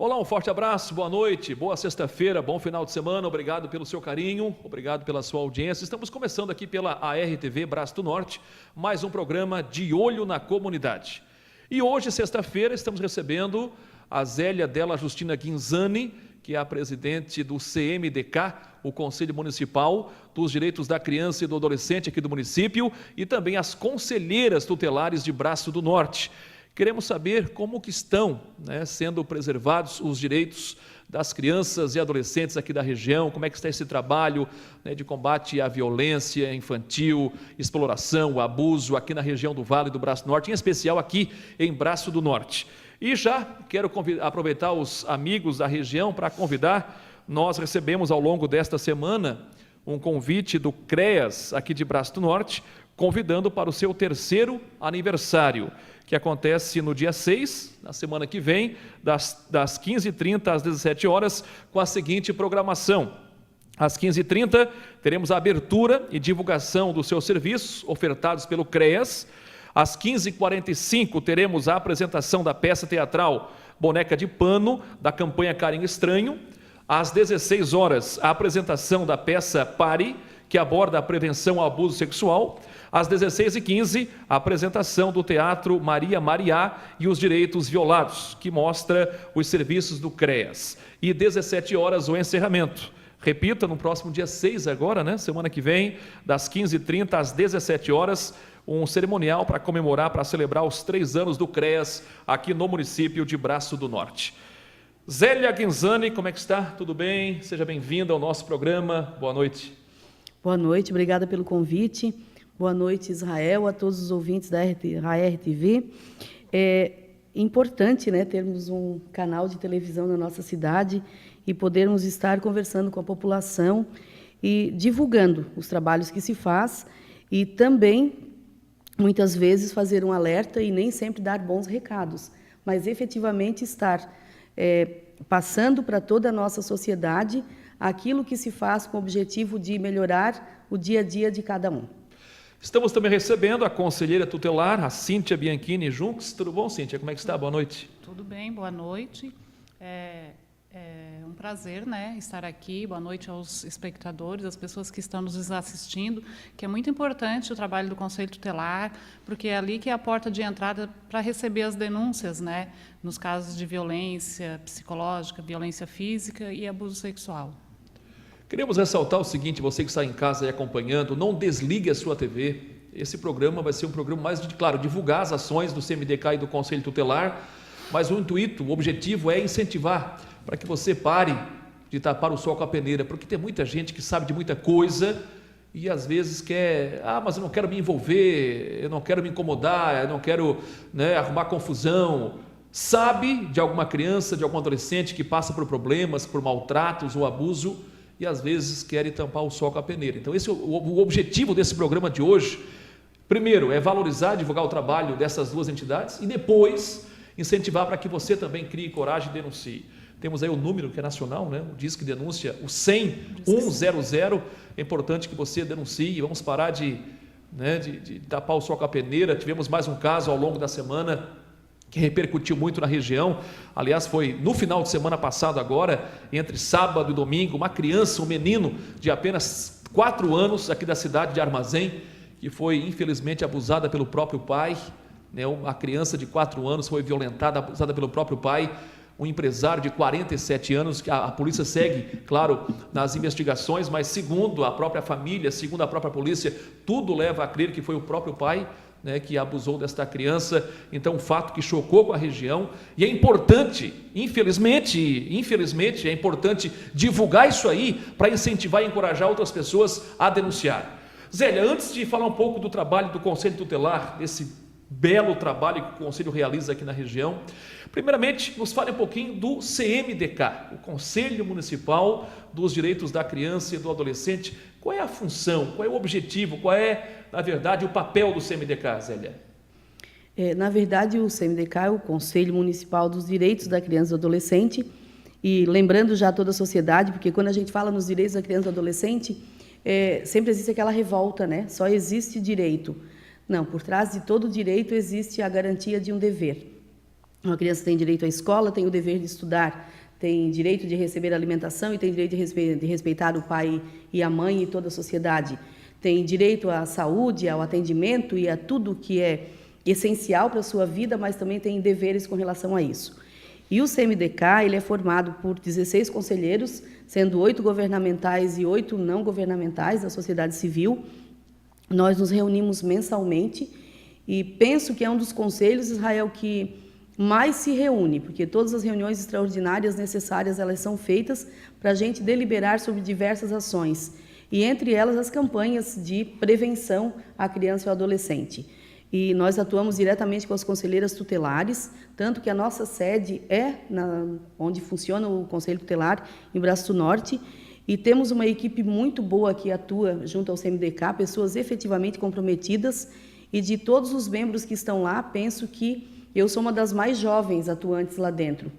Olá, um forte abraço, boa noite, boa sexta-feira, bom final de semana, obrigado pelo seu carinho, obrigado pela sua audiência. Estamos começando aqui pela ARTV Braço do Norte, mais um programa De Olho na Comunidade. E hoje, sexta-feira, estamos recebendo a Zélia Della Justina Ghinzani, que é a presidente do CMDK, o Conselho Municipal dos Direitos da Criança e do Adolescente aqui do município, e também as conselheiras tutelares de Braço do Norte. Queremos saber como que estão sendo preservados os direitos das crianças e adolescentes aqui da região, como é que está esse trabalho de combate à violência infantil, exploração, abuso aqui na região do Vale do Braço do Norte, em especial aqui em Braço do Norte. E já quero aproveitar os amigos da região para convidar, nós recebemos ao longo desta semana um convite do CREAS aqui de Braço do Norte, convidando para o seu 3º aniversário, que acontece no dia 6, na semana que vem, das 15h30 às 17 horas, com a seguinte programação. Às 15h30, teremos a abertura e divulgação dos seus serviços ofertados pelo CREAS. Às 15h45, teremos a apresentação da peça teatral Boneca de Pano, da campanha Carinho Estranho. Às 16 horas, a apresentação da peça Pare, que aborda a prevenção ao abuso sexual. Às 16h15, a apresentação do Teatro Maria Mariá e os Direitos Violados, que mostra os serviços do CREAS. E 17 horas, o encerramento. Repita, no próximo dia 6 agora, semana que vem, das 15h30 às 17 horas, um cerimonial para comemorar, para celebrar os 3 anos do CREAS aqui no município de Braço do Norte. Zélia Ghinzani, como é que está? Tudo bem? Seja bem-vinda ao nosso programa. Boa noite. Boa noite, obrigada pelo convite. Boa noite, Israel, a todos os ouvintes da ARTV. É importante, termos um canal de televisão na nossa cidade e podermos estar conversando com a população e divulgando os trabalhos que se faz e também, muitas vezes, fazer um alerta e nem sempre dar bons recados, mas efetivamente estar passando para toda a nossa sociedade aquilo que se faz com o objetivo de melhorar o dia a dia de cada um. Estamos também recebendo a conselheira tutelar, a Cíntia Bianchini Junks. Tudo bom, Cíntia? Como é que está? Boa noite. Tudo bem, boa noite. É um prazer estar aqui. Boa noite aos espectadores, às pessoas que estão nos assistindo, que é muito importante o trabalho do Conselho Tutelar, porque é ali que é a porta de entrada para receber as denúncias, nos casos de violência psicológica, violência física e abuso sexual. Queremos ressaltar o seguinte, você que está em casa aí acompanhando, não desligue a sua TV. Esse programa vai ser um programa mais de, claro, divulgar as ações do CMDK e do Conselho Tutelar, mas o intuito, o objetivo é incentivar para que você pare de tapar o sol com a peneira, porque tem muita gente que sabe de muita coisa e às vezes quer, mas eu não quero me envolver, eu não quero me incomodar, eu não quero arrumar confusão. Sabe de alguma criança, de algum adolescente que passa por problemas, por maltratos ou abuso, e às vezes querem tampar o sol com a peneira. Então esse é o objetivo desse programa de hoje. Primeiro, é valorizar, divulgar o trabalho dessas duas entidades e depois incentivar para que você também crie coragem e denuncie. Temos aí o número que é nacional, o Disque Denúncia, o 100-100. É importante que você denuncie. Vamos parar de tapar o sol com a peneira. Tivemos mais um caso ao longo da semana que repercutiu muito na região. Aliás, foi no final de semana passado agora, entre sábado e domingo, uma criança, um menino de apenas 4 anos aqui da cidade de Armazém, que foi infelizmente abusada pelo próprio pai. Uma criança de 4 anos foi violentada, abusada pelo próprio pai. Um empresário de 47 anos, que a polícia segue, claro, nas investigações, mas segundo a própria família, segundo a própria polícia, tudo leva a crer que foi o próprio pai que abusou desta criança. Então, um fato que chocou com a região, e é importante, infelizmente, é importante divulgar isso aí para incentivar e encorajar outras pessoas a denunciar. Zélia, antes de falar um pouco do trabalho do Conselho Tutelar, desse belo trabalho que o Conselho realiza aqui na região, primeiramente, nos fale um pouquinho do CMDK, o Conselho Municipal dos Direitos da Criança e do Adolescente. Qual é a função, qual é o objetivo, qual é, na verdade, o papel do CMDK, Zélia? Na verdade, o CMDK é o Conselho Municipal dos Direitos da Criança e do Adolescente, e lembrando já toda a sociedade, porque quando a gente fala nos direitos da criança e do adolescente, sempre existe aquela revolta, só existe direito. Não, por trás de todo direito existe a garantia de um dever. Uma criança tem direito à escola, tem o dever de estudar, tem direito de receber alimentação e tem direito de respeitar o pai e a mãe e toda a sociedade. Tem direito à saúde, ao atendimento e a tudo que é essencial para a sua vida, mas também tem deveres com relação a isso. E o CMDK, ele é formado por 16 conselheiros, sendo 8 governamentais e 8 não governamentais da sociedade civil. Nós nos reunimos mensalmente e penso que é um dos conselhos, Israel, que mais se reúne, porque todas as reuniões extraordinárias necessárias, elas são feitas para a gente deliberar sobre diversas ações, e entre elas as campanhas de prevenção à criança e ao adolescente. E nós atuamos diretamente com as conselheiras tutelares, tanto que a nossa sede é onde funciona o Conselho Tutelar, em Braço do Norte, e temos uma equipe muito boa que atua junto ao CMDK, pessoas efetivamente comprometidas, e de todos os membros que estão lá, penso que eu sou uma das mais jovens atuantes lá dentro.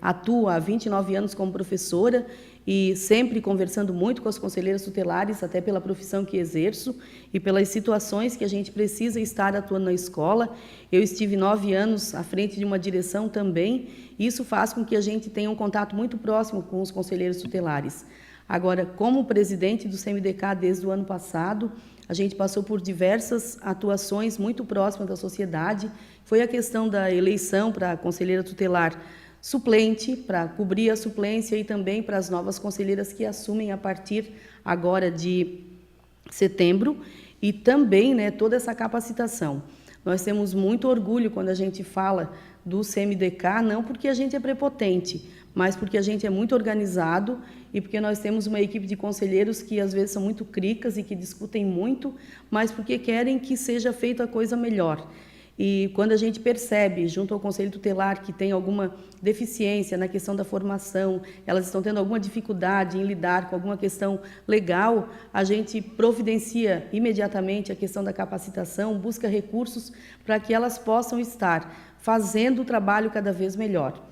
Atuo há 29 anos como professora e sempre conversando muito com as conselheiras tutelares, até pela profissão que exerço e pelas situações que a gente precisa estar atuando na escola. Eu estive 9 anos à frente de uma direção também, e isso faz com que a gente tenha um contato muito próximo com os conselheiros tutelares. Agora, como presidente do CMDK desde o ano passado, a gente passou por diversas atuações muito próximas da sociedade. Foi a questão da eleição para a conselheira tutelar suplente, para cobrir a suplência, e também para as novas conselheiras que assumem a partir agora de setembro, e também, né, toda essa capacitação. Nós temos muito orgulho quando a gente fala do CMDK, não porque a gente é prepotente, mas porque a gente é muito organizado e porque nós temos uma equipe de conselheiros que às vezes são muito cricas e que discutem muito, mas porque querem que seja feita a coisa melhor. E quando a gente percebe, junto ao Conselho Tutelar, que tem alguma deficiência na questão da formação, elas estão tendo alguma dificuldade em lidar com alguma questão legal, a gente providencia imediatamente a questão da capacitação, busca recursos para que elas possam estar fazendo o trabalho cada vez melhor.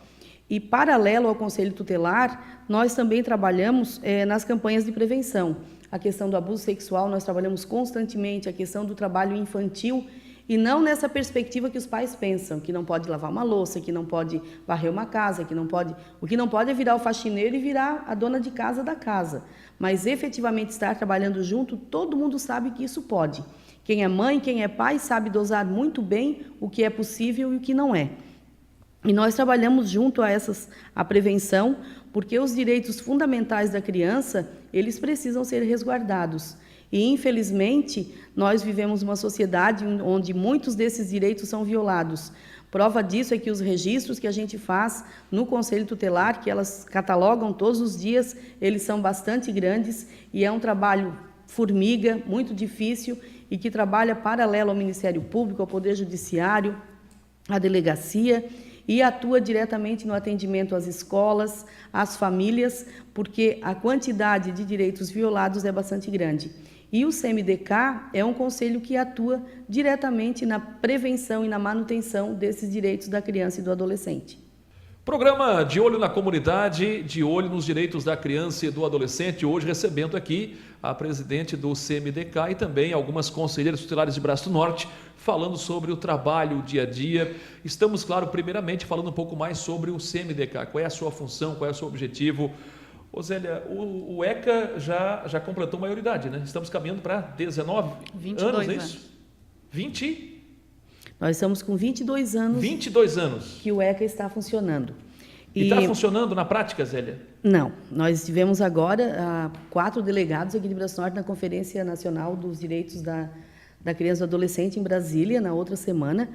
E, paralelo ao Conselho Tutelar, nós também trabalhamos nas campanhas de prevenção. A questão do abuso sexual, nós trabalhamos constantemente, a questão do trabalho infantil, e não nessa perspectiva que os pais pensam, que não pode lavar uma louça, que não pode varrer uma casa, que não pode... O que não pode é virar o faxineiro e virar a dona de casa da casa. Mas, efetivamente, estar trabalhando junto, todo mundo sabe que isso pode. Quem é mãe, quem é pai, sabe dosar muito bem o que é possível e o que não é. E nós trabalhamos junto a prevenção, porque os direitos fundamentais da criança, eles precisam ser resguardados. E, infelizmente, nós vivemos uma sociedade onde muitos desses direitos são violados. Prova disso é que os registros que a gente faz no Conselho Tutelar, que elas catalogam todos os dias, eles são bastante grandes e é um trabalho formiga, muito difícil, e que trabalha paralelo ao Ministério Público, ao Poder Judiciário, à delegacia, e atua diretamente no atendimento às escolas, às famílias, porque a quantidade de direitos violados é bastante grande. E o CMDK é um conselho que atua diretamente na prevenção e na manutenção desses direitos da criança e do adolescente. Programa De Olho na Comunidade, de olho nos direitos da criança e do adolescente, hoje recebendo aqui a presidente do CMDK e também algumas conselheiras tutelares de Braço do Norte, falando sobre o trabalho, o dia a dia. Estamos, claro, primeiramente falando um pouco mais sobre o CMDK, qual é a sua função, qual é o seu objetivo. Ô Zélia, o ECA já completou maioridade, né? Estamos caminhando para 22 anos, é isso? 20? Nós estamos com 22 anos. 22 anos. Que o ECA está funcionando. E está funcionando na prática, Zélia? Não. Nós tivemos agora 4 delegados aqui de Braço do Norte na Conferência Nacional dos Direitos da Criança e do Adolescente em Brasília, na outra semana.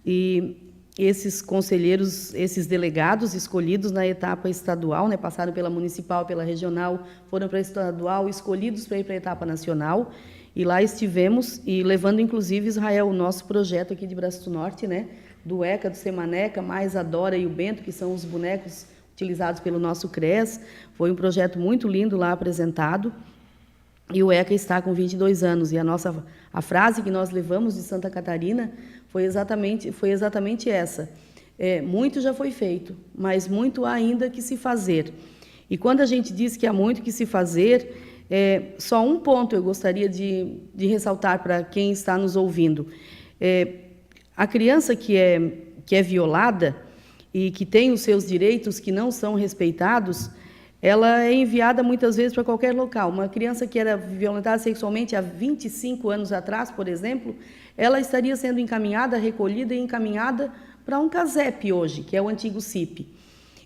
E esses conselheiros, esses delegados escolhidos na etapa estadual, né, passaram pela municipal, pela regional, foram para a estadual, escolhidos para ir para a etapa nacional. E lá estivemos, e levando inclusive, Israel, o nosso projeto aqui de Braço do Norte, né, do ECA, do Semaneca, mais a Dora e o Bento, que são os bonecos utilizados pelo nosso CRES. Foi um projeto muito lindo lá apresentado. E o ECA está com 22 anos. E a frase que nós levamos de Santa Catarina foi exatamente essa. Muito já foi feito, mas muito há ainda que se fazer. E quando a gente diz que há muito que se fazer, só um ponto eu gostaria de ressaltar para quem está nos ouvindo. A criança que que é violada e que tem os seus direitos que não são respeitados, ela é enviada muitas vezes para qualquer local. Uma criança que era violentada sexualmente há 25 anos atrás, por exemplo, ela estaria sendo encaminhada, recolhida e encaminhada para um CASEP hoje, que é o antigo CIP.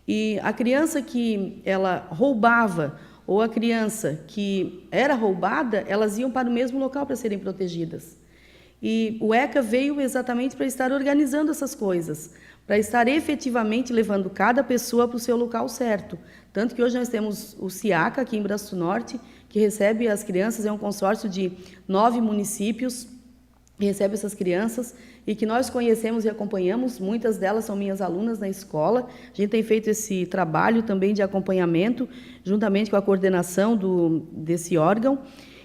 E a criança que ela roubava ou a criança que era roubada, elas iam para o mesmo local para serem protegidas. E o ECA veio exatamente para estar organizando essas coisas, para estar efetivamente levando cada pessoa para o seu local certo. Tanto que hoje nós temos o CIACA, aqui em Braço do Norte, que recebe as crianças, é um consórcio de 9 municípios, que recebe essas crianças e que nós conhecemos e acompanhamos, muitas delas são minhas alunas na escola. A gente tem feito esse trabalho também de acompanhamento, juntamente com a coordenação desse órgão,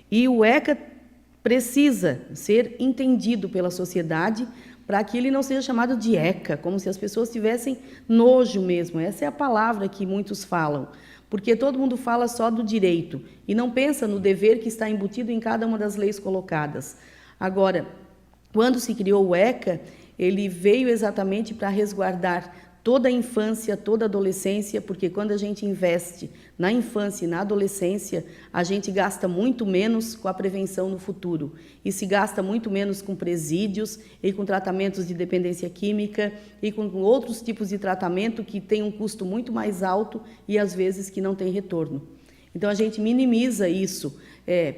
e o ECA precisa ser entendido pela sociedade para que ele não seja chamado de ECA, como se as pessoas tivessem nojo mesmo. Essa é a palavra que muitos falam, porque todo mundo fala só do direito e não pensa no dever que está embutido em cada uma das leis colocadas. Agora, quando se criou o ECA, ele veio exatamente para resguardar toda a infância, toda a adolescência, porque quando a gente investe na infância e na adolescência, a gente gasta muito menos com a prevenção no futuro. E se gasta muito menos com presídios e com tratamentos de dependência química e com outros tipos de tratamento que têm um custo muito mais alto e, às vezes, que não tem retorno. Então, a gente minimiza isso,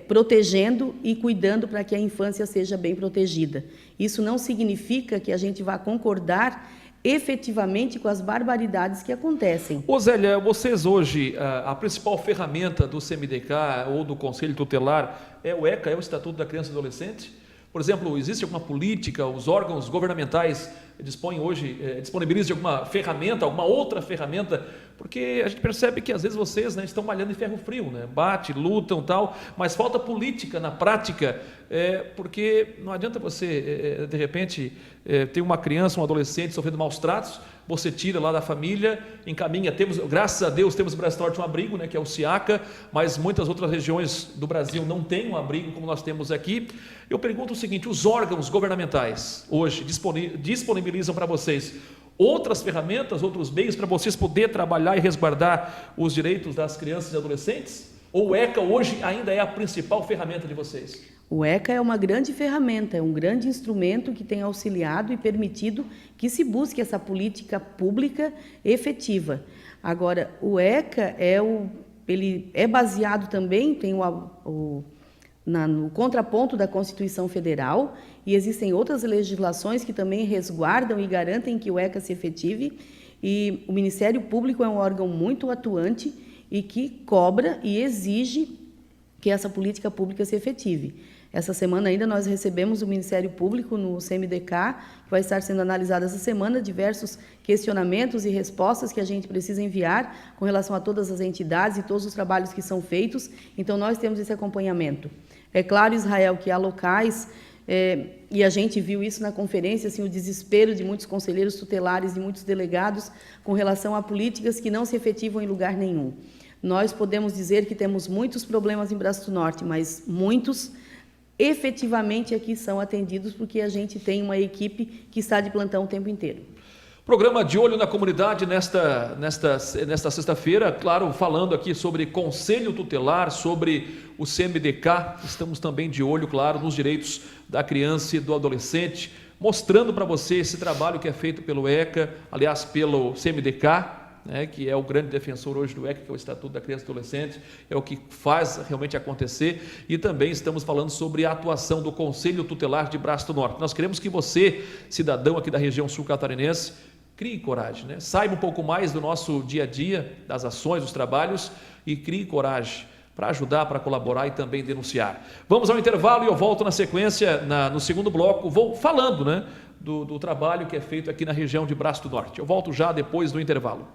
protegendo e cuidando para que a infância seja bem protegida. Isso não significa que a gente vá concordar efetivamente com as barbaridades que acontecem. Ô Zélia, vocês hoje, a principal ferramenta do CMDK ou do Conselho Tutelar é o ECA, é o Estatuto da Criança e Adolescente? Por exemplo, existe alguma política, os órgãos governamentais disponibilizam de alguma ferramenta, alguma outra ferramenta? Porque a gente percebe que às vezes vocês, né, estão malhando em ferro frio, né? Bate, lutam, tal, mas falta política na prática, porque não adianta você, de repente, ter uma criança, um adolescente sofrendo maus tratos, você tira lá da família, encaminha, graças a Deus temos em Braço do Norte um abrigo, né, que é o CIACA, mas muitas outras regiões do Brasil não têm um abrigo como nós temos aqui. Eu pergunto o seguinte, os órgãos governamentais hoje disponibilizam para vocês outras ferramentas, outros meios para vocês poderem trabalhar e resguardar os direitos das crianças e adolescentes? Ou o ECA hoje ainda é a principal ferramenta de vocês? O ECA é uma grande ferramenta, é um grande instrumento que tem auxiliado e permitido que se busque essa política pública efetiva. Agora, o ECA ele é baseado também, tem no contraponto da Constituição Federal, e existem outras legislações que também resguardam e garantem que o ECA se efetive, e o Ministério Público é um órgão muito atuante e que cobra e exige que essa política pública se efetive. Essa semana ainda nós recebemos o Ministério Público no CMDK, que vai estar sendo analisado essa semana, diversos questionamentos e respostas que a gente precisa enviar com relação a todas as entidades e todos os trabalhos que são feitos. Então, nós temos esse acompanhamento. É claro, Israel, que há locais, e a gente viu isso na conferência, assim, o desespero de muitos conselheiros tutelares, de muitos delegados, com relação a políticas que não se efetivam em lugar nenhum. Nós podemos dizer que temos muitos problemas em Braço do Norte, mas muitos efetivamente aqui são atendidos porque a gente tem uma equipe que está de plantão o tempo inteiro. Programa De Olho na Comunidade nesta sexta-feira, claro, falando aqui sobre Conselho Tutelar, sobre o CMDK, estamos também de olho, claro, nos direitos da criança e do adolescente, mostrando para você esse trabalho que é feito pelo ECA, aliás, pelo CMDK, né, que é o grande defensor hoje do ECA, que é o Estatuto da Criança e do Adolescente, é o que faz realmente acontecer, e também estamos falando sobre a atuação do Conselho Tutelar de Braço do Norte. Nós queremos que você, cidadão aqui da região sul-catarinense, crie coragem, né? Saiba um pouco mais do nosso dia a dia, das ações, dos trabalhos, e crie coragem para ajudar, para colaborar e também denunciar. Vamos ao intervalo e eu volto na sequência, no segundo bloco, vou falando, né, do trabalho que é feito aqui na região de Braço do Norte. Eu volto já depois do intervalo.